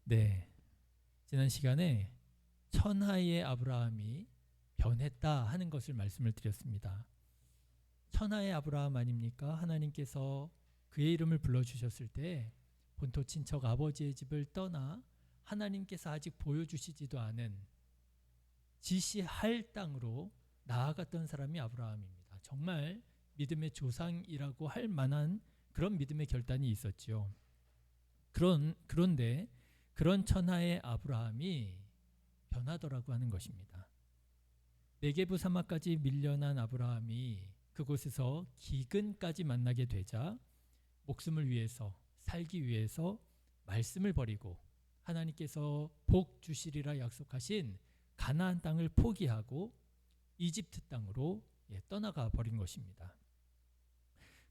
네, 지난 시간에 천하의 아브라함이 변했다 하는 것을 말씀을 드렸습니다. 천하의 아브라함 아닙니까? 하나님께서 그의 이름을 불러주셨을 때 본토 친척 아버지의 집을 떠나 하나님께서 아직 보여주시지도 않은 지시할 땅으로 나아갔던 사람이 아브라함입니다. 정말 믿음의 조상이라고 할 만한 그런 믿음의 결단이 있었지요. 그런데 그런 천하의 아브라함이 변하더라고 하는 것입니다. 네게부 사막까지 밀려난 아브라함이 그곳에서 기근까지 만나게 되자 목숨을 위해서 살기 위해서 말씀을 버리고 하나님께서 복 주시리라 약속하신 가나안 땅을 포기하고 이집트 땅으로 떠나가 버린 것입니다.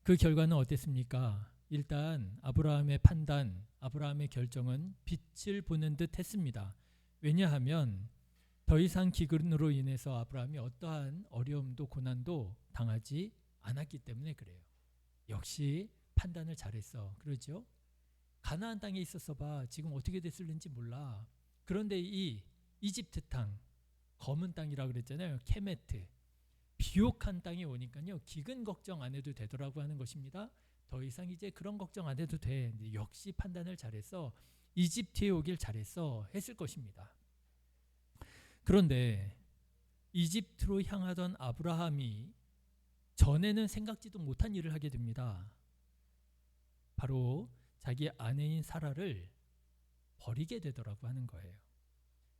그 결과는 어땠습니까? 일단 아브라함의 판단, 아브라함의 결정은 빛을 보는 듯 했습니다. 왜냐하면 더 이상 기근으로 인해서 아브라함이 어떠한 어려움도 고난도 당하지 않았기 때문에 그래요. 역시 판단을 잘했어. 그러죠? 가나안 땅에 있어서 봐. 지금 어떻게 됐을는지 몰라. 그런데 이 이집트 땅, 검은 땅이라고 그랬잖아요. 케메트. 비옥한 땅이 오니까요. 기근 걱정 안 해도 되더라고 하는 것입니다. 더 이상 이제 그런 걱정 안 해도 돼. 역시 판단을 잘했어. 이집트에 오길 잘했어. 했을 것입니다. 그런데 이집트로 향하던 아브라함이 전에는 생각지도 못한 일을 하게 됩니다. 바로 자기 아내인 사라를 버리게 되더라고 하는 거예요.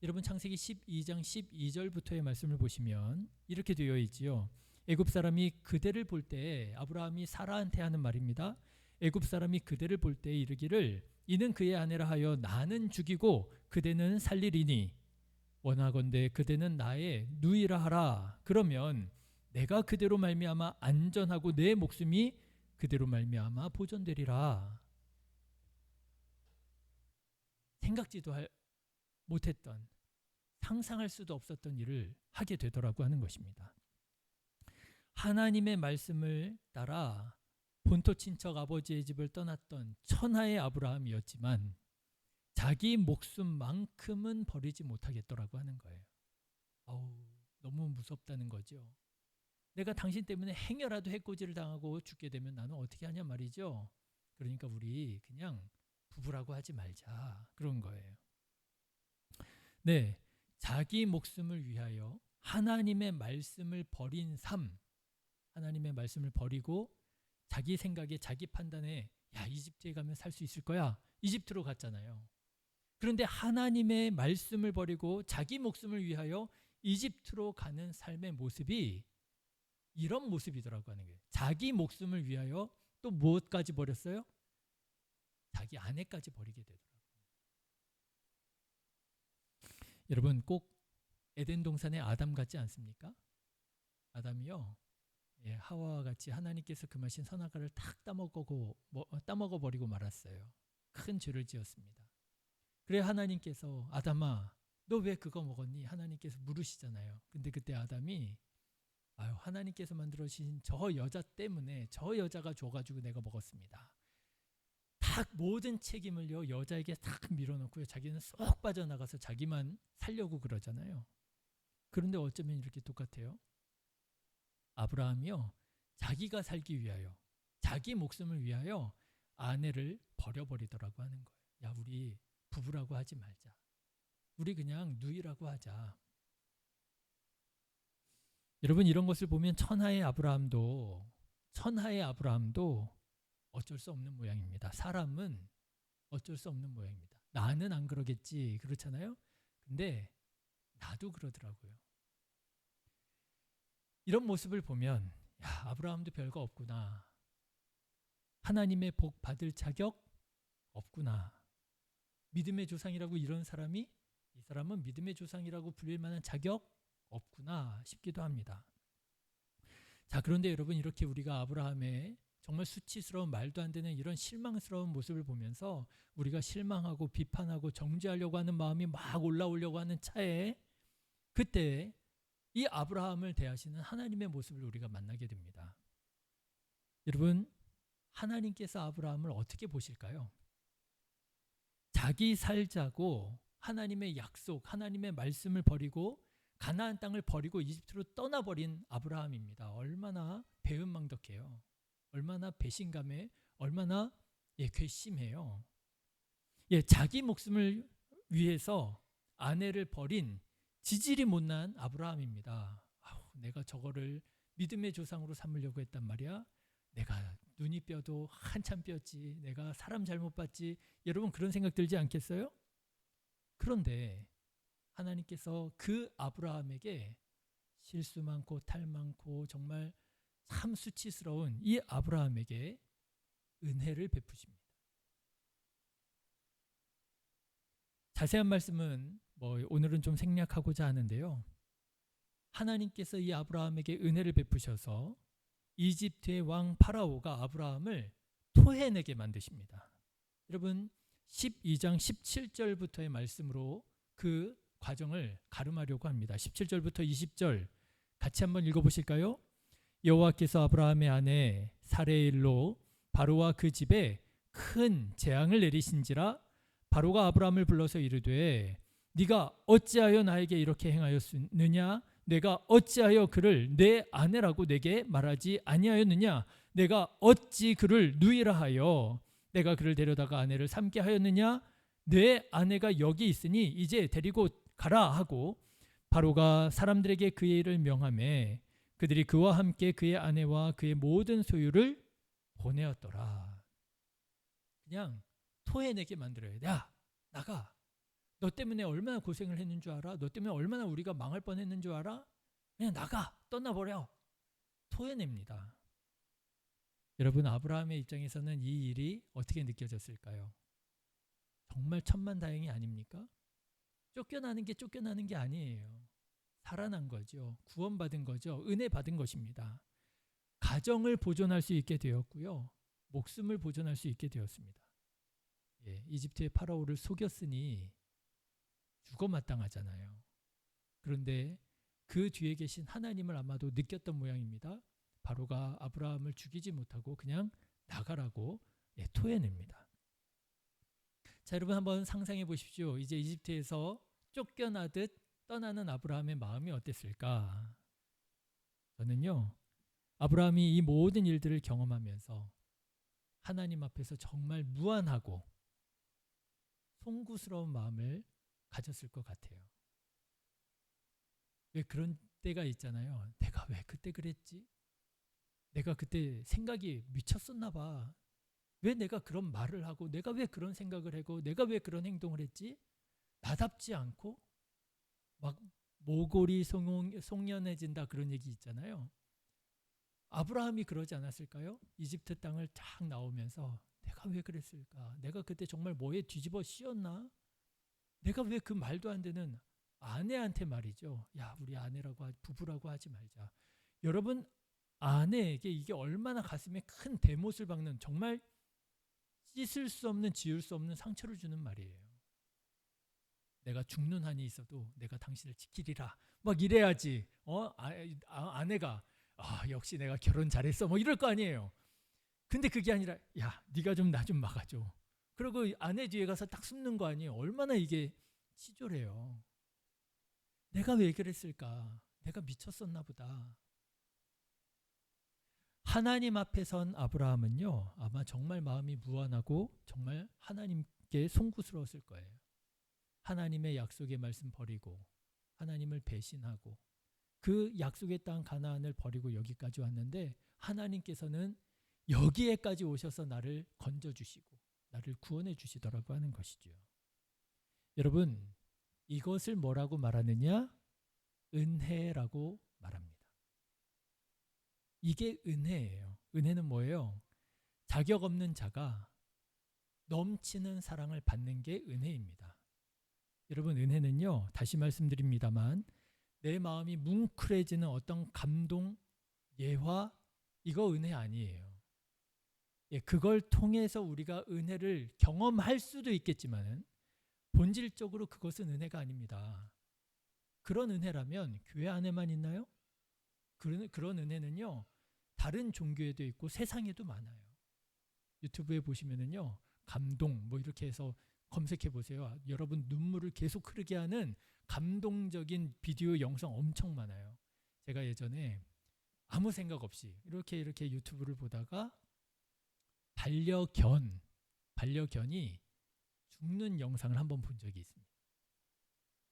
여러분 창세기 12장 12절부터의 말씀을 보시면 이렇게 되어 있지요. 애굽 사람이 그대를 볼 때 아브라함이 사라한테 하는 말입니다. 애굽 사람이 그대를 볼 때 이르기를 이는 그의 아내라 하여 나는 죽이고 그대는 살리리니 원하건대 그대는 나의 누이라 하라. 그러면 내가 그대로 말미암아 안전하고 내 목숨이 그대로 말미암아 보존되리라. 생각지도 못했던, 상상할 수도 없었던 일을 하게 되더라고 하는 것입니다. 하나님의 말씀을 따라 본토 친척 아버지의 집을 떠났던 천하의 아브라함이었지만 자기 목숨만큼은 버리지 못하겠더라고 하는 거예요. 너무 무섭다는 거죠. 내가 당신 때문에 행여라도 해코지를 당하고 죽게 되면 나는 어떻게 하냐 말이죠. 그러니까 우리 그냥 부부라고 하지 말자. 그런 거예요. 네, 자기 목숨을 위하여 하나님의 말씀을 버린 삶, 하나님의 말씀을 버리고 자기 생각에 자기 판단에 야 이집트에 가면 살 수 있을 거야. 이집트로 갔잖아요. 그런데 하나님의 말씀을 버리고 자기 목숨을 위하여 이집트로 가는 삶의 모습이 이런 모습이더라고 하는 거예요. 자기 목숨을 위하여 또 무엇까지 버렸어요? 자기 아내까지 버리게 되더라고요. 여러분 꼭 에덴 동산의 아담 같지 않습니까? 아담이요. 하와와 같이 하나님께서 금하신 선악과를 탁 따먹어 버리고 말았어요. 큰 죄를 지었습니다. 그래 하나님께서 아담아 너 왜 그거 먹었니? 하나님께서 물으시잖아요. 근데 그때 아담이 하나님께서 만들어주신 저 여자 때문에 저 여자가 줘가지고 내가 먹었습니다. 딱 모든 책임을요 여자에게 딱 밀어넣고요. 자기는 쏙 빠져나가서 자기만 살려고 그러잖아요. 그런데 어쩌면 이렇게 똑같아요. 아브라함이요 자기가 살기 위하여 자기 목숨을 위하여 아내를 버려버리더라고 하는 거예요. 야 우리 부부라고 하지 말자. 우리 그냥 누이라고 하자. 여러분 이런 것을 보면 천하의 아브라함도 어쩔 수 없는 모양입니다. 사람은 어쩔 수 없는 모양입니다. 나는 안 그러겠지 그렇잖아요. 근데 나도 그러더라고요. 이런 모습을 보면 야 아브라함도 별거 없구나. 하나님의 복 받을 자격 없구나. 믿음의 조상이라고 이런 사람이 이 사람은 믿음의 조상이라고 불릴 만한 자격 없구나 싶기도 합니다. 자 그런데 여러분 이렇게 우리가 아브라함의 정말 수치스러운 말도 안 되는 이런 실망스러운 모습을 보면서 우리가 실망하고 비판하고 정죄하려고 하는 마음이 막 올라오려고 하는 차에 그때 이 아브라함을 대하시는 하나님의 모습을 우리가 만나게 됩니다. 여러분 하나님께서 아브라함을 어떻게 보실까요? 자기 살자고 하나님의 약속, 하나님의 말씀을 버리고 가나안 땅을 버리고 이집트로 떠나버린 아브라함입니다. 얼마나 배은망덕해요. 얼마나 배신감에 얼마나 괘씸해요. 자기 목숨을 위해서 아내를 버린 지질이 못난 아브라함입니다. 내가 저거를 믿음의 조상으로 삼으려고 했단 말이야. 내가 눈이 뼈도 한참 뼈지. 내가 사람 잘못 봤지. 여러분 그런 생각 들지 않겠어요? 그런데 하나님께서 그 아브라함에게 실수 많고 탈 많고 정말 참 수치스러운 이 아브라함에게 은혜를 베푸십니다. 자세한 말씀은 오늘은 좀 생략하고자 하는데요. 하나님께서 이 아브라함에게 은혜를 베푸셔서 이집트의 왕 파라오가 아브라함을 토해내게 만드십니다. 여러분 12장 17절부터의 말씀으로 그 과정을 가름하려고 합니다. 17절부터 20절 같이 한번 읽어보실까요? 여호와께서 아브라함의 아내 사레일로 바로와 그 집에 큰 재앙을 내리신지라 바로가 아브라함을 불러서 이르되 네가 어찌하여 나에게 이렇게 행하였느냐? 내가 어찌하여 그를 내 아내라고 내게 말하지 아니하였느냐? 내가 어찌 그를 누이라 하여 내가 그를 데려다가 아내를 삼게 하였느냐? 내 아내가 여기 있으니 이제 데리고 가라 하고 바로가 사람들에게 그의 일을 명하매 그들이 그와 함께 그의 아내와 그의 모든 소유를 보내었더라. 그냥 토해내게 만들어야 돼. 야, 나가. 너 때문에 얼마나 고생을 했는 줄 알아? 너 때문에 얼마나 우리가 망할 뻔했는 줄 알아? 그냥 나가. 떠나버려. 토해냅니다. 여러분 아브라함의 입장에서는 이 일이 어떻게 느껴졌을까요? 정말 천만다행이 아닙니까? 쫓겨나는 게 아니에요. 살아난 거죠. 구원받은 거죠. 은혜 받은 것입니다. 가정을 보존할 수 있게 되었고요. 목숨을 보존할 수 있게 되었습니다. 이집트의 파라오를 속였으니 죽어 마땅하잖아요. 그런데 그 뒤에 계신 하나님을 아마도 느꼈던 모양입니다. 바로가 아브라함을 죽이지 못하고 그냥 나가라고 토해냅니다. 자, 여러분 한번 상상해 보십시오. 이제 이집트에서 쫓겨나듯 떠나는 아브라함의 마음이 어땠을까? 저는요, 아브라함이 이 모든 일들을 경험하면서 하나님 앞에서 정말 무안하고 송구스러운 마음을 가졌을 것 같아요. 왜 그런 때가 있잖아요. 내가 왜 그때 그랬지? 내가 그때 생각이 미쳤었나 봐. 왜 내가 그런 말을 하고 내가 왜 그런 생각을 하고 내가 왜 그런 행동을 했지? 나답지 않고 막 모골이 송연해진다 그런 얘기 있잖아요. 아브라함이 그러지 않았을까요? 이집트 땅을 쫙 나오면서 내가 왜 그랬을까? 내가 그때 정말 뭐에 뒤집어 씌웠나? 내가 왜 그 말도 안 되는 아내한테 말이죠. 야, 우리 아내라고 부부라고 하지 말자. 여러분 아내에게 이게 얼마나 가슴에 큰 대못을 박는 정말 씻을 수 없는 지울 수 없는 상처를 주는 말이에요. 내가 죽는 한이 있어도 내가 당신을 지키리라. 막 이래야지. 아내가 역시 내가 결혼 잘했어. 뭐 이럴 거 아니에요. 근데 그게 아니라 야, 네가 좀 나 좀 막아줘. 그리고 아내 뒤에 가서 딱 숨는 거 아니에요. 얼마나 이게 치졸해요. 내가 왜 그랬을까? 내가 미쳤었나 보다. 하나님 앞에 선 아브라함은요, 아마 정말 마음이 무안하고 정말 하나님께 송구스러웠을 거예요. 하나님의 약속의 말씀 버리고 하나님을 배신하고 그 약속의 땅 가나안을 버리고 여기까지 왔는데 하나님께서는 여기에까지 오셔서 나를 건져주시고 나를 구원해 주시더라고 하는 것이죠. 여러분 이것을 뭐라고 말하느냐? 은혜라고 말합니다. 이게 은혜예요. 은혜는 뭐예요? 자격 없는 자가 넘치는 사랑을 받는 게 은혜입니다. 여러분 은혜는요, 다시 말씀드립니다만 내 마음이 뭉클해지는 어떤 감동, 예화, 이거 은혜 아니에요. 그걸 통해서 우리가 은혜를 경험할 수도 있겠지만 본질적으로 그것은 은혜가 아닙니다. 그런 은혜라면 교회 안에만 있나요? 그런 은혜는요, 다른 종교에도 있고 세상에도 많아요. 유튜브에 보시면은요, 감동 뭐 이렇게 해서 검색해 보세요. 여러분 눈물을 계속 흐르게 하는 감동적인 비디오 영상 엄청 많아요. 제가 예전에 아무 생각 없이 이렇게 유튜브를 보다가 반려견이 죽는 영상을 한번 본 적이 있습니다.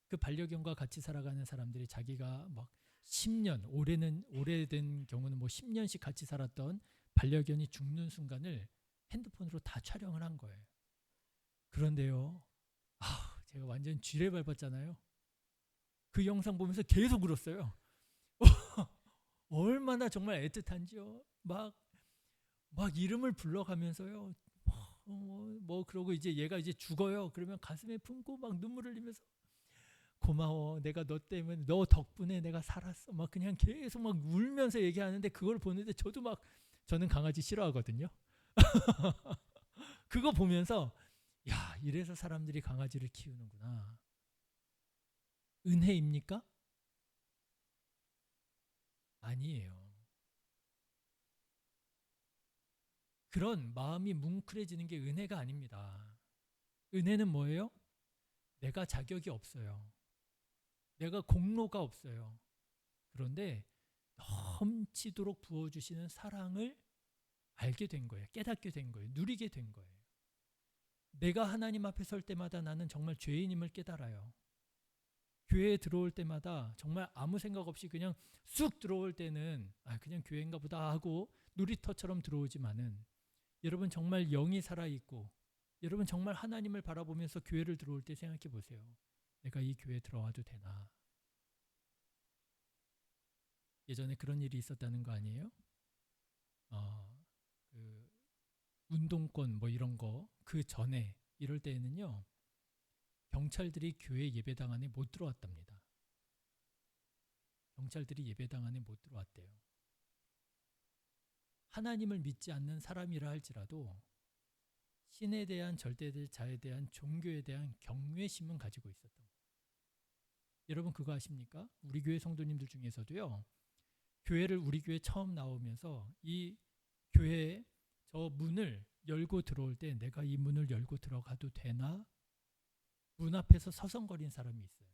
그 반려견과 같이 살아가는 사람들이 자기가 막 10년, 오래된 경우는 뭐 10년씩 같이 살았던 반려견이 죽는 순간을 핸드폰으로 다 촬영을 한 거예요. 그런데요, 제가 완전 쥐레 밟았잖아요. 그 영상 보면서 계속 울었어요. 얼마나 정말 애틋한지요. 막 이름을 불러가면서요. 그러고 이제 얘가 이제 죽어요. 그러면 가슴에 품고 막 눈물 흘리면서 고마워. 내가 너 때문에, 너 덕분에 내가 살았어. 막 그냥 계속 막 울면서 얘기하는데 그걸 보는데 저는 강아지 싫어하거든요. 그거 보면서 야, 이래서 사람들이 강아지를 키우는구나. 은혜입니까? 아니에요. 그런 마음이 뭉클해지는 게 은혜가 아닙니다. 은혜는 뭐예요? 내가 자격이 없어요. 내가 공로가 없어요. 그런데 넘치도록 부어주시는 사랑을 알게 된 거예요. 깨닫게 된 거예요. 누리게 된 거예요. 내가 하나님 앞에 설 때마다 나는 정말 죄인임을 깨달아요. 교회에 들어올 때마다 정말 아무 생각 없이 그냥 쑥 들어올 때는 그냥 교회인가 보다 하고 놀이터처럼 들어오지만은 여러분 정말 영이 살아있고 여러분 정말 하나님을 바라보면서 교회를 들어올 때 생각해 보세요. 내가 이 교회에 들어와도 되나? 예전에 그런 일이 있었다는 거 아니에요? 그 운동권 뭐 이런 거 그 전에 이럴 때에는요. 경찰들이 교회 예배당 안에 못 들어왔답니다. 경찰들이 예배당 안에 못 들어왔대요. 하나님을 믿지 않는 사람이라 할지라도 신에 대한 절대자에 대한 종교에 대한 경외심은 가지고 있었던 거예요. 여러분 그거 아십니까? 우리 교회 성도님들 중에서도요. 교회를 우리 교회 처음 나오면서 이 교회에 저 문을 열고 들어올 때 내가 이 문을 열고 들어가도 되나? 문 앞에서 서성거린 사람이 있어요.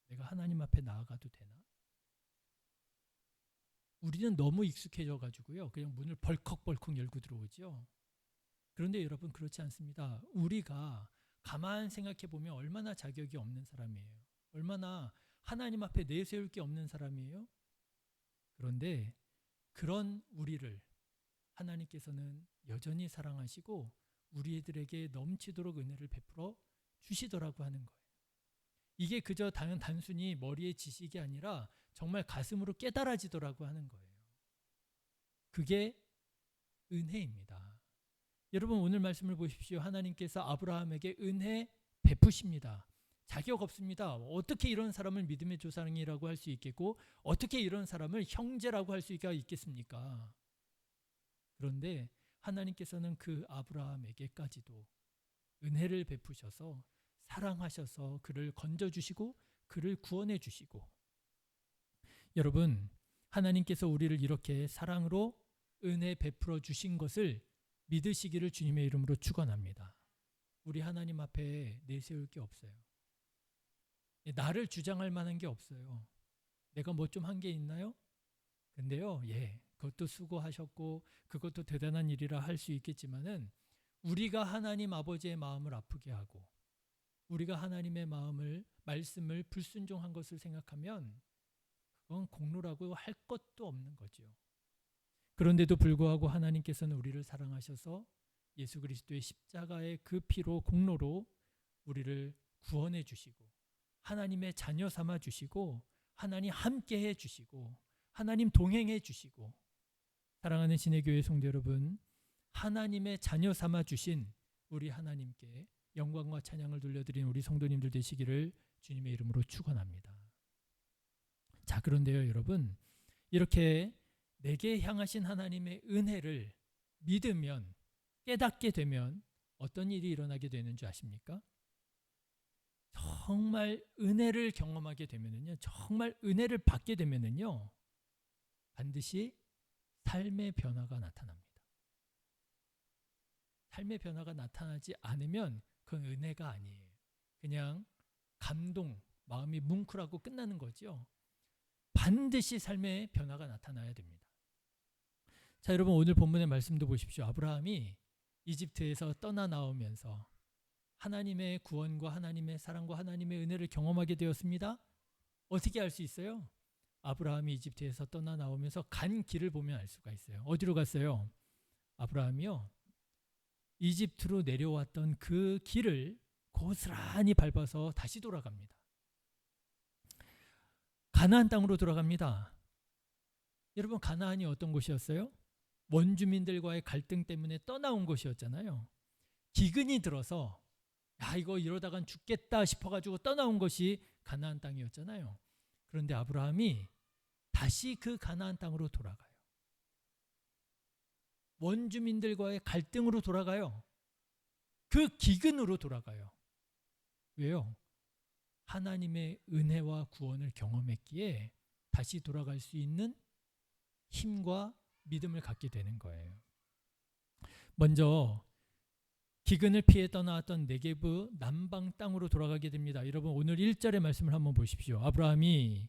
내가 하나님 앞에 나아가도 되나? 우리는 너무 익숙해져 가지고요. 그냥 문을 벌컥벌컥 열고 들어오죠. 그런데 여러분 그렇지 않습니다. 우리가 가만 생각해 보면 얼마나 자격이 없는 사람이에요. 얼마나 하나님 앞에 내세울 게 없는 사람이에요. 그런데 그런 우리를 하나님께서는 여전히 사랑하시고 우리들에게 넘치도록 은혜를 베풀어 주시더라고 하는 거예요. 이게 그저 단순히 머리의 지식이 아니라 정말 가슴으로 깨달아지더라고 하는 거예요. 그게 은혜입니다. 여러분 오늘 말씀을 보십시오. 하나님께서 아브라함에게 은혜 베푸십니다. 자격 없습니다. 어떻게 이런 사람을 믿음의 조상이라고 할 수 있겠고 어떻게 이런 사람을 형제라고 할 수가 있겠습니까? 그런데 하나님께서는 그 아브라함에게까지도 은혜를 베푸셔서 사랑하셔서 그를 건져주시고 그를 구원해 주시고 여러분 하나님께서 우리를 이렇게 사랑으로 은혜 베풀어 주신 것을 믿으시기를 주님의 이름으로 축원합니다. 우리 하나님 앞에 내세울 게 없어요. 나를 주장할 만한 게 없어요. 내가 뭐 좀 한 게 있나요? 근데요, 그것도 수고하셨고 그것도 대단한 일이라 할 수 있겠지만은 우리가 하나님 아버지의 마음을 아프게 하고 우리가 하나님의 말씀을 불순종한 것을 생각하면 그건 공로라고 할 것도 없는 거죠. 그런데도 불구하고 하나님께서는 우리를 사랑하셔서 예수 그리스도의 십자가의 그 피로 공로로 우리를 구원해 주시고 하나님의 자녀 삼아 주시고 하나님 함께 해 주시고 하나님 동행해 주시고 사랑하는 신의 교회 성도 여러분 하나님의 자녀 삼아 주신 우리 하나님께 영광과 찬양을 돌려드린 우리 성도님들 되시기를 주님의 이름으로 축원합니다. 자 그런데요 여러분 이렇게 내게 향하신 하나님의 은혜를 믿으면 깨닫게 되면 어떤 일이 일어나게 되는 줄 아십니까? 정말 은혜를 경험하게 되면은요 정말 은혜를 받게 되면은요 반드시 삶의 변화가 나타납니다. 삶의 변화가 나타나지 않으면 그건 은혜가 아니에요. 그냥 감동, 마음이 뭉클하고 끝나는 거죠. 반드시 삶의 변화가 나타나야 됩니다. 자, 여러분 오늘 본문의 말씀도 보십시오. 아브라함이 이집트에서 떠나 나오면서 하나님의 구원과 하나님의 사랑과 하나님의 은혜를 경험하게 되었습니다. 어떻게 알 수 있어요? 아브라함이 이집트에서 떠나 나오면서 간 길을 보면 알 수가 있어요. 어디로 갔어요? 아브라함이요, 이집트로 내려왔던 그 길을 고스란히 밟아서 다시 돌아갑니다. 가나안 땅으로 돌아갑니다. 여러분, 가나안이 어떤 곳이었어요? 원주민들과의 갈등 때문에 떠나온 곳이었잖아요. 기근이 들어서 야, 이거 이러다간 죽겠다 싶어가지고 떠나온 것이 가나안 땅이었잖아요. 그런데 아브라함이 다시 그 가나안 땅으로 돌아가요. 원주민들과의 갈등으로 돌아가요. 그 기근으로 돌아가요. 왜요? 하나님의 은혜와 구원을 경험했기에 다시 돌아갈 수 있는 힘과 믿음을 갖게 되는 거예요. 먼저 기근을 피해 떠나왔던 네게브 남방 땅으로 돌아가게 됩니다. 여러분 오늘 1절의 말씀을 한번 보십시오. 아브라함이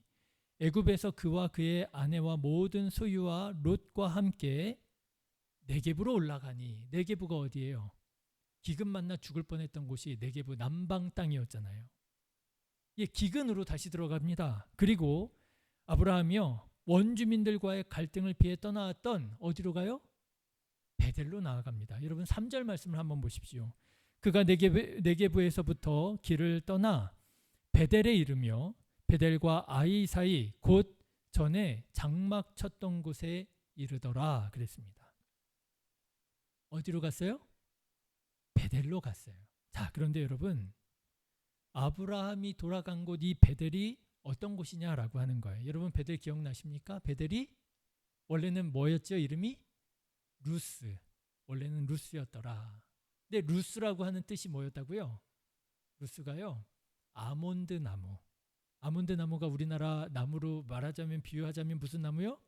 애굽에서 그와 그의 아내와 모든 소유와 롯과 함께 네게브로 올라가니, 네게브가 어디예요? 기근 만나 죽을 뻔했던 곳이 네게브 남방 땅이었잖아요. 예, 기근으로 다시 들어갑니다. 그리고 아브라함이요, 원주민들과의 갈등을 피해 떠나왔던 어디로 가요? 베델로 나아갑니다. 여러분 3절 말씀을 한번 보십시오. 그가 네게브에서부터 길을 떠나 베델에 이르며 베델과 아이 사이 곧 전에 장막 쳤던 곳에 이르더라 그랬습니다. 어디로 갔어요? 베델로 갔어요. 자, 그런데 여러분, 아브라함이 돌아간 곳 이 베델이 어떤 곳이냐라고 하는 거예요. 여러분 베델 기억나십니까? 베델이 원래는 뭐였죠? 이름이 루스. 원래는 루스였더라. 근데 루스라고 하는 뜻이 뭐였다고요? 루스가요, 아몬드 나무. 아몬드 나무가 우리나라 나무로 말하자면, 비유하자면 무슨 나무요?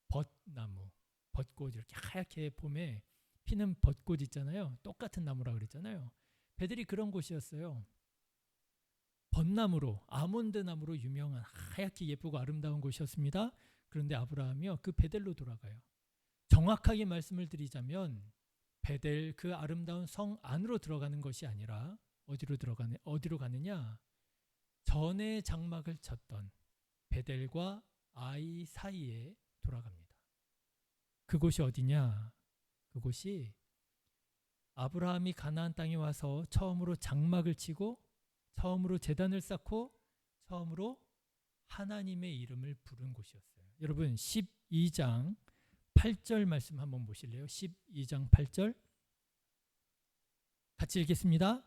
벚나무. 벚꽃, 이렇게 하얗게 봄에 피는 벚꽃 있잖아요. 똑같은 나무라 그랬잖아요. 베델이 그런 곳이었어요. 벚나무로, 아몬드 나무로 유명한 하얗게 예쁘고 아름다운 곳이었습니다. 그런데 아브라함이요, 그 베델로 돌아가요. 정확하게 말씀을 드리자면 베델, 그 아름다운 성 안으로 들어가는 것이 아니라 어디로 가느냐? 전에 장막을 쳤던 베델과 아이 사이에 돌아갑니다. 그곳이 어디냐? 그곳이 아브라함이 가나안 땅에 와서 처음으로 장막을 치고 처음으로 제단을 쌓고 처음으로 하나님의 이름을 부른 곳이었어요. 여러분 12장 8절 말씀 한번 보실래요? 12장 8절 같이 읽겠습니다.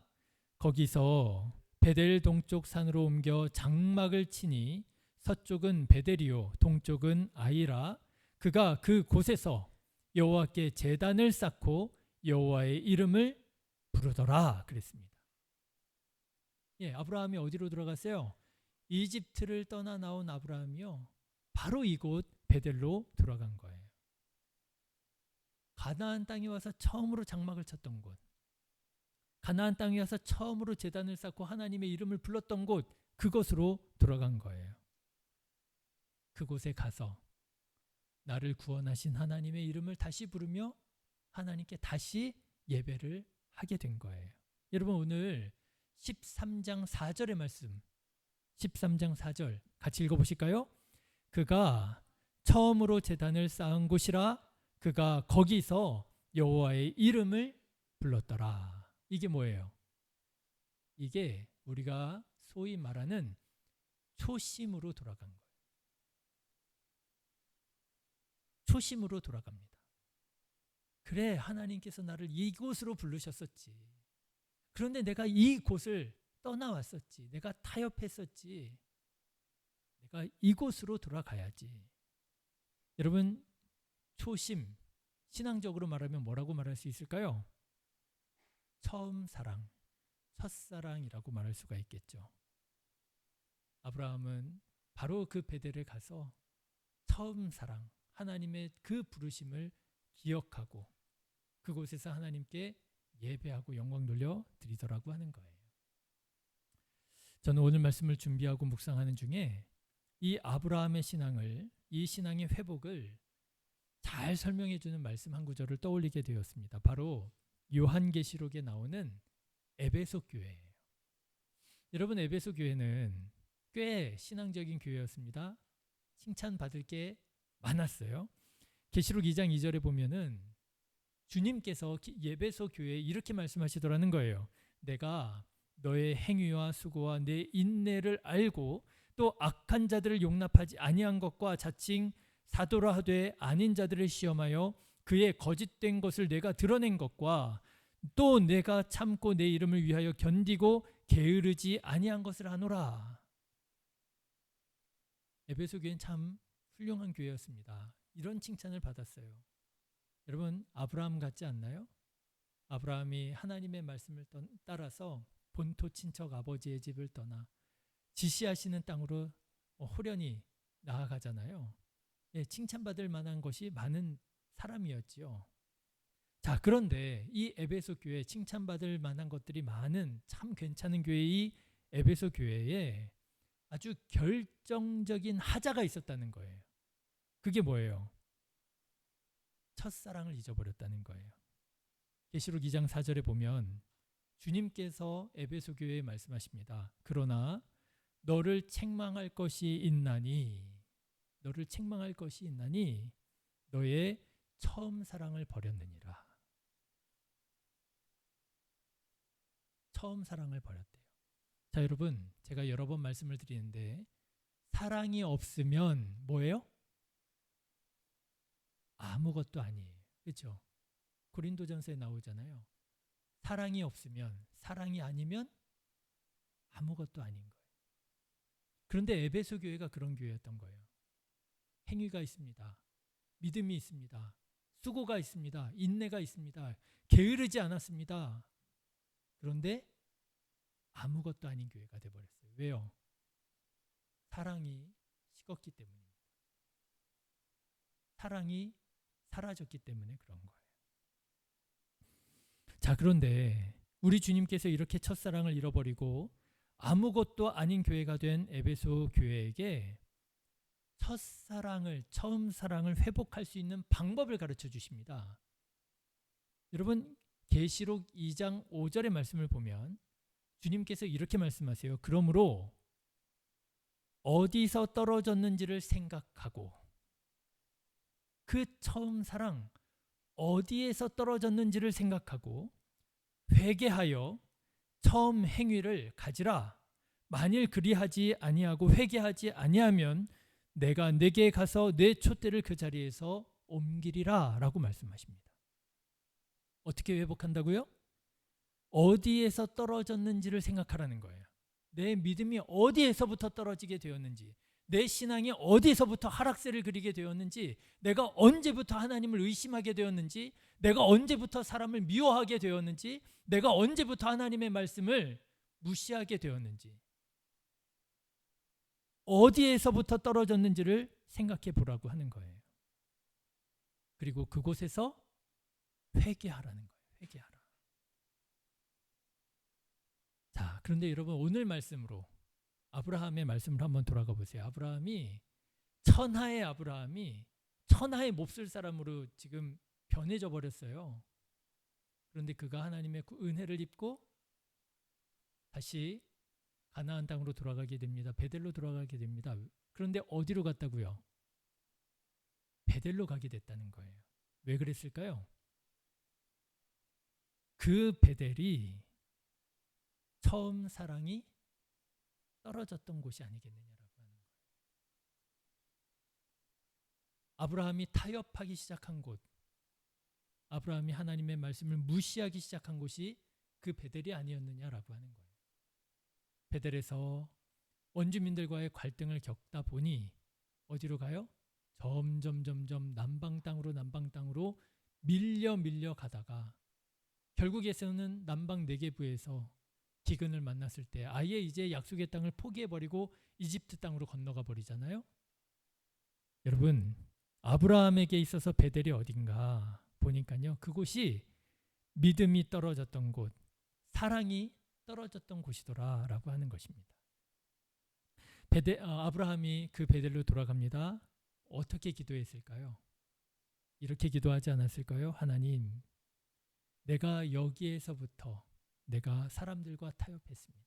거기서 베델 동쪽 산으로 옮겨 장막을 치니 서쪽은 베델이요 동쪽은 아이라. 그가 그 곳에서 여호와께 제단을 쌓고 여호와의 이름을 부르더라 그랬습니다. 예, 아브라함이 어디로 들어갔어요? 이집트를 떠나 나온 아브라함이요, 바로 이곳 베델로 들어간 거예요. 가나안 땅에 와서 처음으로 장막을 쳤던 곳, 가나안 땅에 와서 처음으로 제단을 쌓고 하나님의 이름을 불렀던 곳, 그곳으로 들어간 거예요. 그곳에 가서 나를 구원하신 하나님의 이름을 다시 부르며 하나님께 다시 예배를 하게 된 거예요. 여러분 오늘 13장 4절의 말씀, 13장 4절 같이 읽어보실까요? 그가 처음으로 제단을 쌓은 곳이라. 그가 거기서 여호와의 이름을 불렀더라. 이게 뭐예요? 이게 우리가 소위 말하는 초심으로 돌아간 거예요. 초심으로 돌아갑니다. 그래, 하나님께서 나를 이곳으로 부르셨었지. 그런데 내가 이 곳을 떠나왔었지. 내가 타협했었지. 내가 이곳으로 돌아가야지. 여러분, 초심, 신앙적으로 말하면 뭐라고 말할 수 있을까요? 처음 사랑, 첫사랑이라고 말할 수가 있겠죠. 아브라함은 바로 그 베델에 가서 처음 사랑, 하나님의 그 부르심을 기억하고 그곳에서 하나님께 예배하고 영광 돌려 드리더라고 하는 거예요. 저는 오늘 말씀을 준비하고 묵상하는 중에 이 아브라함의 신앙을, 이 신앙의 회복을 잘 설명해 주는 말씀 한 구절을 떠올리게 되었습니다. 바로 요한계시록에 나오는 에베소 교회예요. 여러분, 에베소 교회는 꽤 신앙적인 교회였습니다. 칭찬받을 게 많았어요. 계시록 2장 2절에 보면은 주님께서 에베소 교회에 이렇게 말씀하시더라는 거예요. 내가 너의 행위와 수고와 내 인내를 알고 또 악한 자들을 용납하지 아니한 것과 자칭 사도라 하되 아닌 자들을 시험하여 그의 거짓된 것을 내가 드러낸 것과 또 내가 참고 내 이름을 위하여 견디고 게으르지 아니한 것을 하노라. 에베소 교회는 참 훌륭한 교회였습니다. 이런 칭찬을 받았어요. 여러분, 아브라함 같지 않나요? 아브라함이 하나님의 말씀을 따라서 본토 친척 아버지의 집을 떠나 지시하시는 땅으로 호련히 나아가잖아요. 예, 칭찬받을 만한 것이 많은 사람이었지요. 자, 그런데 이 에베소 교회, 칭찬받을 만한 것들이 많은 참 괜찮은 교회의 에베소 교회에 아주 결정적인 하자가 있었다는 거예요. 그게 뭐예요? 첫사랑을 잊어버렸다는 거예요. 계시록 2장 4절에 보면 주님께서 에베소 교회에 말씀하십니다. 그러나 너를 책망할 것이 있나니 너의 처음 사랑을 버렸느니라. 처음 사랑을 버렸대요. 자, 여러분, 제가 여러 번 말씀을 드리는데 사랑이 없으면 뭐예요? 아무것도 아니에요. 그렇죠? 고린도전서에 나오잖아요. 사랑이 없으면, 사랑이 아니면 아무것도 아닌 거예요. 그런데 에베소 교회가 그런 교회였던 거예요. 행위가 있습니다. 믿음이 있습니다. 수고가 있습니다. 인내가 있습니다. 게으르지 않았습니다. 그런데 아무것도 아닌 교회가 되어버렸어요. 왜요? 사랑이 식었기 때문입니다. 사랑이 사라졌기 때문에 그런 거예요. 자, 그런데 우리 주님께서 이렇게 첫사랑을 잃어버리고 아무것도 아닌 교회가 된 에베소 교회에게 첫사랑을, 처음 사랑을 회복할 수 있는 방법을 가르쳐 주십니다. 여러분, 계시록 2장 5절의 말씀을 보면 주님께서 이렇게 말씀하세요. 그러므로 어디서 떨어졌는지를 생각하고, 그 처음 사랑 어디에서 떨어졌는지를 생각하고 회개하여 처음 행위를 가지라. 만일 그리하지 아니하고 회개하지 아니하면 내가 내게 가서 내 촛대를 그 자리에서 옮기리라 라고 말씀하십니다. 어떻게 회복한다고요? 어디에서 떨어졌는지를 생각하라는 거예요. 내 믿음이 어디에서부터 떨어지게 되었는지, 내 신앙이 어디서부터 하락세를 그리게 되었는지, 내가 언제부터 하나님을 의심하게 되었는지, 내가 언제부터 사람을 미워하게 되었는지, 내가 언제부터 하나님의 말씀을 무시하게 되었는지, 어디에서부터 떨어졌는지를 생각해 보라고 하는 거예요. 그리고 그곳에서 회개하라는 거예요. 회개하라. 자, 그런데 여러분, 오늘 말씀으로 아브라함의 말씀을 한번 돌아가 보세요. 아브라함이, 천하의 아브라함이 천하의 몹쓸 사람으로 지금 변해져 버렸어요. 그런데 그가 하나님의 은혜를 입고 다시 가나안 땅으로 돌아가게 됩니다. 베델로 돌아가게 됩니다. 그런데 어디로 갔다고요? 베델로 가게 됐다는 거예요. 왜 그랬을까요? 그 베델이 처음 사랑이 떨어졌던 곳이 아니겠느냐라고 하는 거예요. 아브라함이 타협하기 시작한 곳, 아브라함이 하나님의 말씀을 무시하기 시작한 곳이 그 베델이 아니었느냐라고 하는 거예요. 베델에서 원주민들과의 갈등을 겪다 보니 어디로 가요? 점점 남방 땅으로 밀려 가다가 결국에서는 남방 네게부에서 기근을 만났을 때 아예 이제 약속의 땅을 포기해버리고 이집트 땅으로 건너가 버리잖아요. 여러분, 아브라함에게 있어서 베델이 어딘가 보니까요, 그곳이 믿음이 떨어졌던 곳, 사랑이 떨어졌던 곳이더라라고 하는 것입니다. 아브라함이 그 베델로 돌아갑니다. 어떻게 기도했을까요? 이렇게 기도하지 않았을까요? 하나님, 내가 여기에서부터 내가 사람들과 타협했습니다.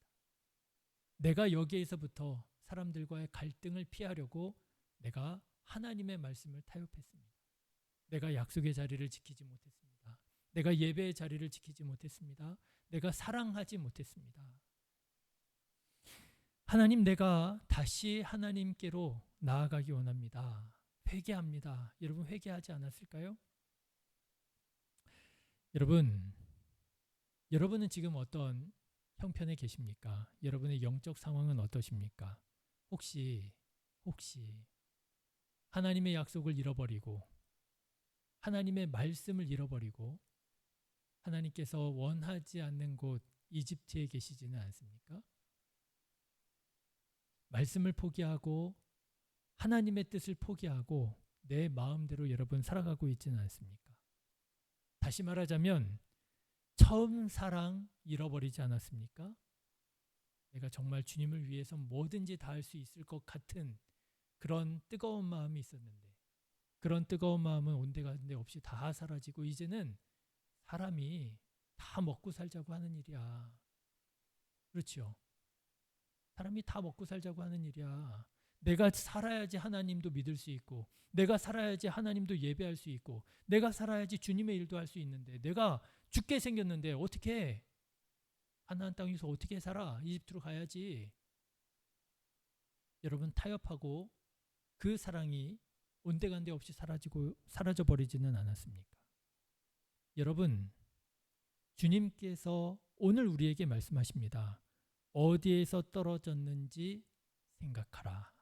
내가 여기에서부터 사람들과의 갈등을 피하려고 내가 하나님의 말씀을 타협했습니다. 내가 약속의 자리를 지키지 못했습니다. 내가 예배의 자리를 지키지 못했습니다. 내가 사랑하지 못했습니다. 하나님, 내가 다시 하나님께로 나아가기 원합니다. 회개합니다. 여러분 회개하지 않았을까요? 여러분은 지금 어떤 형편에 계십니까? 여러분의 영적 상황은 어떠십니까? 혹시 하나님의 약속을 잃어버리고 하나님의 말씀을 잃어버리고 하나님께서 원하지 않는 곳 이집트에 계시지는 않습니까? 말씀을 포기하고 하나님의 뜻을 포기하고 내 마음대로 여러분 살아가고 있지는 않습니까? 다시 말하자면 처음 사랑 잃어버리지 않았습니까? 내가 정말 주님을 위해서 뭐든지 다 할 수 있을 것 같은 그런 뜨거운 마음이 있었는데 그런 뜨거운 마음은 온데간데 없이 다 사라지고 이제는 사람이 다 먹고 살자고 하는 일이야. 그렇죠? 사람이 다 먹고 살자고 하는 일이야. 내가 살아야지 하나님도 믿을 수 있고 내가 살아야지 하나님도 예배할 수 있고 내가 살아야지 주님의 일도 할 수 있는데 내가 죽게 생겼는데 어떻게 가나안 땅에서 어떻게 살아? 이집트로 가야지. 여러분 타협하고 그 사랑이 온데간데 없이 사라져버리지는 않았습니까? 여러분 주님께서 오늘 우리에게 말씀하십니다. 어디에서 떨어졌는지 생각하라.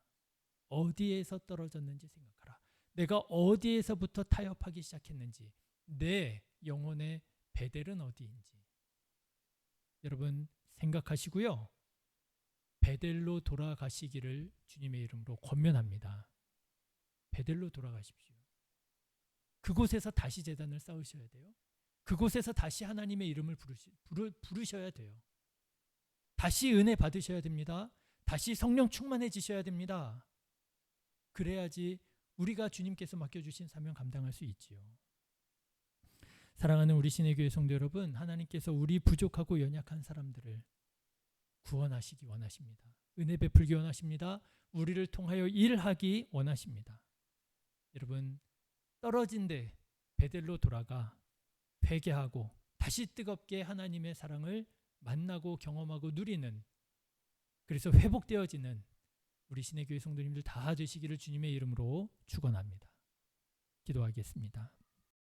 어디에서 떨어졌는지 생각하라. 내가 어디에서부터 타협하기 시작했는지, 내 영혼의 베델은 어디인지 여러분 생각하시고요. 베델로 돌아가시기를 주님의 이름으로 권면합니다. 베델로 돌아가십시오. 그곳에서 다시 제단을 쌓으셔야 돼요. 그곳에서 다시 하나님의 이름을 부르셔야 돼요. 다시 은혜 받으셔야 됩니다. 다시 성령 충만해지셔야 됩니다. 그래야지 우리가 주님께서 맡겨주신 사명 감당할 수 있지요. 사랑하는 우리 신의교회 성도 여러분, 하나님께서 우리 부족하고 연약한 사람들을 구원하시기 원하십니다. 은혜 베풀기 원하십니다. 우리를 통하여 일하기 원하십니다. 여러분 떨어진 데 베델로 돌아가 회개하고 다시 뜨겁게 하나님의 사랑을 만나고 경험하고 누리는, 그래서 회복되어지는 우리 신의교회 성도님들 다 되시기를 주님의 이름으로 축원합니다. 기도하겠습니다.